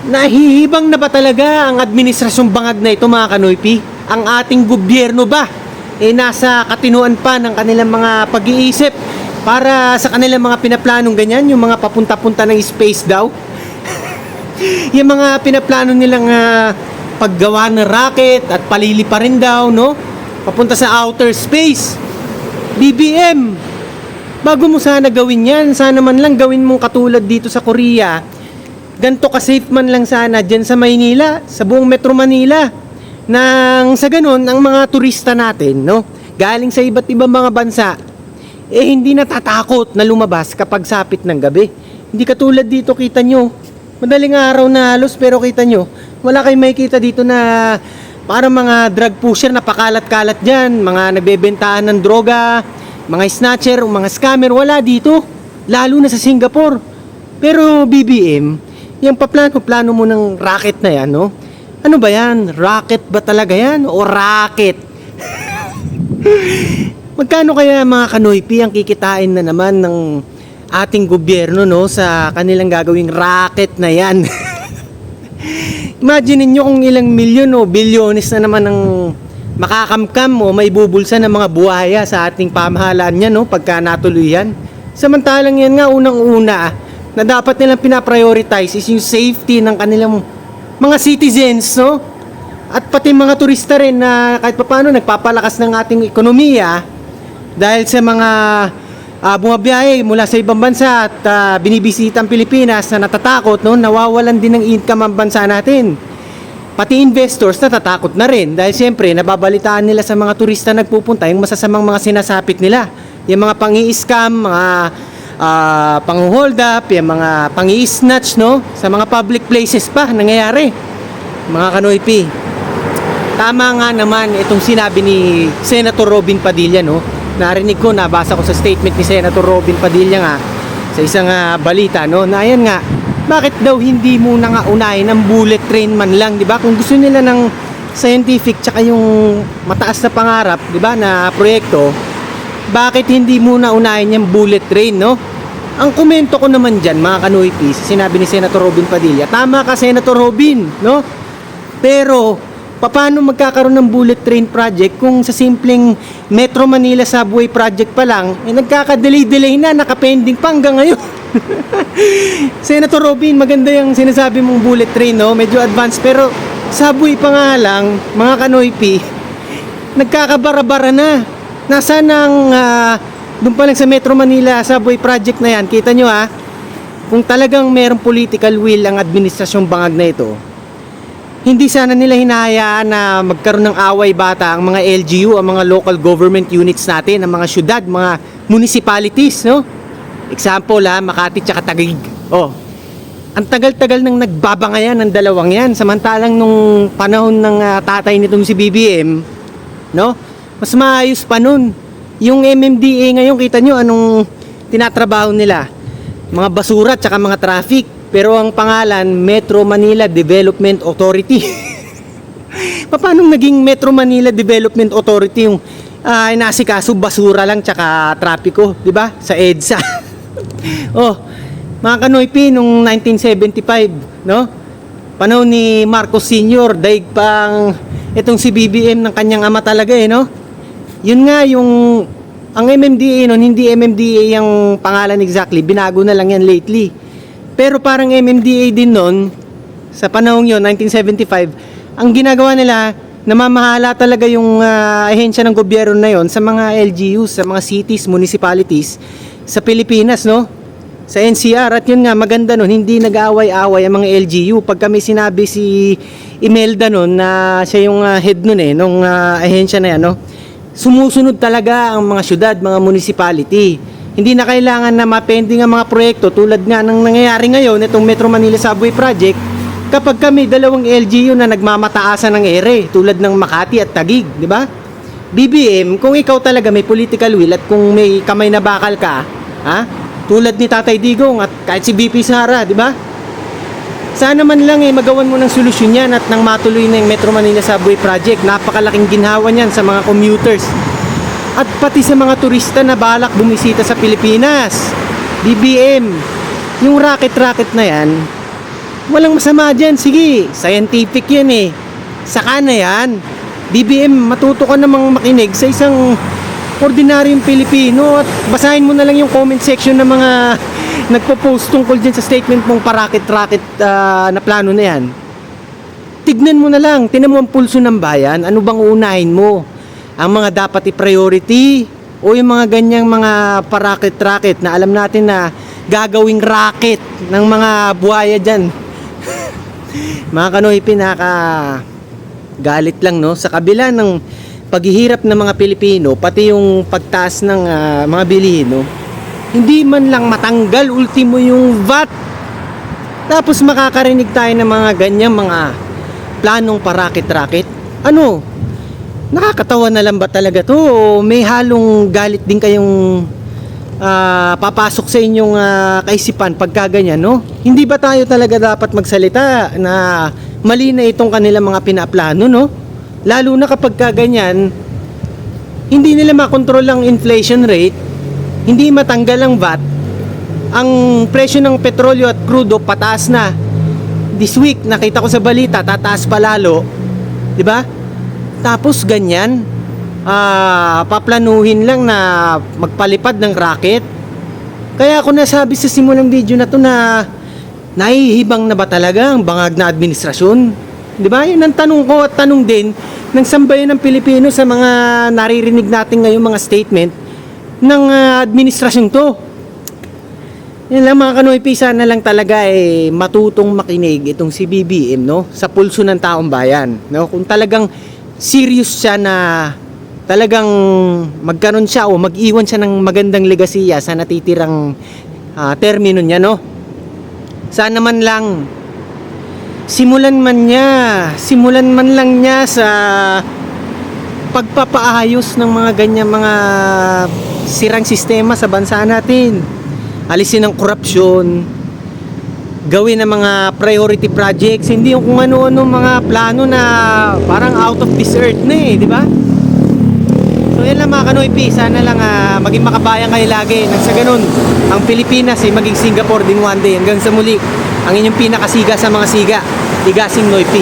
Nahihibang na ba talaga ang administrasyong bangag na ito, mga Kanoypi? Ang ating gobyerno ba nasa katinuan pa ng kanilang mga pag-iisip para sa kanilang mga pinaplanong ganyan, yung mga papunta-punta ng space daw? Yung mga pinaplano nilang paggawa ng rocket at palili pa rin daw, no? Papunta sa outer space. BBM, bago mo sana gawin yan, sana man lang gawin mong katulad dito sa Korea. Ganto ka-safe man lang sana dyan sa Maynila, sa buong Metro Manila. Nang sa ganun, ang mga turista natin, no? Galing sa iba't ibang mga bansa, hindi natatakot na lumabas kapag sapit ng gabi. Hindi katulad dito, kita nyo. Madaling araw na halos, pero kita nyo, wala kayong makikita dito na para mga drug pusher na pakalat-kalat dyan, mga nagbebentahan ng droga, mga snatcher o mga scammer, wala dito. Lalo na sa Singapore. Pero BBM, yung paplano-plano mo ng rocket na yan, no? Ano ba yan? Rocket ba talaga yan? O racket? Magkano kaya mga Kanoypi ang kikitain na naman ng ating gobyerno, no, sa kanilang gagawing rocket na yan? Imagine niyo kung ilang milyon o bilyones na naman ang makakamkam o may bubulsa ng mga buhaya sa ating pamahalaan niya, no, pagka natuloy yan. Samantalang yan nga unang-una na dapat nilang pinaprioritize is yung safety ng kanilang mga citizens, no? At pati mga turista rin na kahit papaano nagpapalakas ng ating ekonomiya dahil sa mga bumabiyahe mula sa ibang bansa at binibisita ang Pilipinas na natatakot, no? Nawawalan din ng income ang bansa natin. Pati investors natatakot na rin dahil siyempre nababalitaan nila sa mga turista nagpupunta yung masasamang mga sinasapit nila. Yung mga pangi-scam, mga pang-hold up, yung mga pangi-snatch, no? Sa mga public places pa nangyayari. Mga Kanoypi, tama nga naman itong sinabi ni Senator Robin Padilla, no? Narinig ko, nabasa ko sa statement ni Senator Robin Padilla nga sa isang balita, no? Na ayan nga, bakit daw hindi muna nga unahin ang bullet train man lang, di ba? Kung gusto nila ng scientific tsaka yung mataas na pangarap, di ba, na proyekto, bakit hindi muna unahin yung bullet train, no? Ang komento ko naman dyan, mga Kanoypi, sinabi ni Senator Robin Padilla, tama ka, Senator Robin, no? Pero paano magkakaroon ng bullet train project kung sa simpleng Metro Manila Subway project pa lang nagkaka-delay na, nakapending pa hanggang ngayon. Senator Robin, maganda yung sinasabi mong bullet train, no? Medyo advanced, pero subway pa nga lang, mga Kanoypi, nagkakabara-bara na. Nasaan ang doon pa lang sa Metro Manila Subway project na yan, kita nyo kung talagang merong political will ang administrasyong bangag na ito, hindi sana nila hinahayaan na magkaroon ng away bata ang mga LGU, ang mga local government units natin, ang mga syudad, mga municipalities, no? Example Makati tsaka Taguig. Ang tagal-tagal nang nagbabangayan ng dalawang yan, samantalang nung panahon ng tatay nitong si BBM, no? Mas maayos pa nun. Yung MMDA ngayon, kita nyo anong tinatrabaho nila, mga basura tsaka mga traffic. Pero ang pangalan, Metro Manila Development Authority. Paano naging Metro Manila Development Authority yung inasikaso basura lang tsaka trapiko, di ba? Sa EDSA. Mga Kanoypi, nung 1975, no? Panahon ni Marcos Sr., daig pang itong si BBM ng kanyang ama talaga, no? Yun nga yung ang MMDA nun, hindi MMDA yung pangalan exactly, binago na lang yan lately. Pero parang MMDA din nun, sa panahon yun, 1975, ang ginagawa nila, namamahala talaga yung ahensya ng gobyerno na yon sa mga LGUs, sa mga cities, municipalities sa Pilipinas, no? Sa NCR. At yun nga, maganda nun, hindi nag-aaway-away ang mga LGU. Pag kami sinabi si Imelda nun na siya yung head nun nung ahensya na yan, no? Sumusunod talaga ang mga syudad, mga municipality. Hindi na kailangan na mapending ang mga proyekto tulad nga ng nangyayari ngayon itong Metro Manila Subway Project kapag kami dalawang LGU na nagmamataasan ng ere tulad ng Makati at Taguig, di ba? BBM, kung ikaw talaga may political will at kung may kamay na bakal ka, tulad ni Tatay Digong at kahit si BP Sara, di ba? Sana man lang magawan mo ng solusyon yan at nang matuloy na yung Metro Manila Subway Project. Napakalaking ginhawa niyan sa mga commuters at pati sa mga turista na balak bumisita sa Pilipinas. BBM, yung rocket na yan, Walang masama dyan. Sige, scientific yan eh. Saka na yan. BBM, matuto ka namang makinig sa isang ordinaryong Pilipino at basahin mo na lang yung comment section ng mga nagpo-post tungkol dyan sa statement mong parakit-rakit na plano na yan. Tignan mo na lang, tinan mo ang pulso ng bayan, ano bang uunahin mo? Ang mga dapat i-priority o yung mga ganyang mga parakit-rakit na alam natin na gagawing racket ng mga buhaya dyan. Mga Kanoy, galit lang no, sa kabila ng paghihirap ng mga Pilipino, pati yung pagtaas ng mga bilihin, no, hindi man lang matanggal ultimo yung VAT. Tapos makakarinig tayo ng mga ganyang mga planong parakit-rakit. Ano? Nakakatawa na lang ba talaga to? O may halong galit din kayong papasok sa inyong kaisipan pagka ganyan, no? Hindi ba tayo talaga dapat magsalita na mali na itong kanilang mga pinaplano, no? Lalo na kapag ganyan, hindi nila makontrol ang inflation rate, hindi matanggal ang VAT, ang presyo ng petrolyo at crudo pataas na. This week, nakita ko sa balita, tataas pa lalo, di ba? Tapos ganyan, paplanuhin lang na magpalipad ng racket. Kaya ako nasabi sa simulang video na to na nahihibang na ba talaga ang bangag na administrasyon? Di ba? Yun ang tanong ko at tanong din ng sambayan ng Pilipino sa mga naririnig natin ngayon mga statement ng administrasyon to. Yan lang mga Kanoy, sana lang talaga matutong makinig itong si BBM, no, sa pulso ng taong bayan, no? Kung talagang serious siya na talagang magkaroon siya o mag-iwan siya ng magandang legasiya sa natitirang termino niya, no? Sana man lang simulan man lang niya sa pagpapaayos ng mga ganyan mga sirang sistema sa bansa natin. Alisin ang korupsyon, gawin ang mga priority projects, hindi yung kung ano-ano mga plano na parang out of this earth na di ba? So yan lang mga Kanoy, sana lang maging makabayan kayo lagi. Nang sa ganun, ang Pilipinas maging Singapore din one day. Hanggang sa muli, ang inyong pinakasiga sa mga siga, Tigasing Noy P.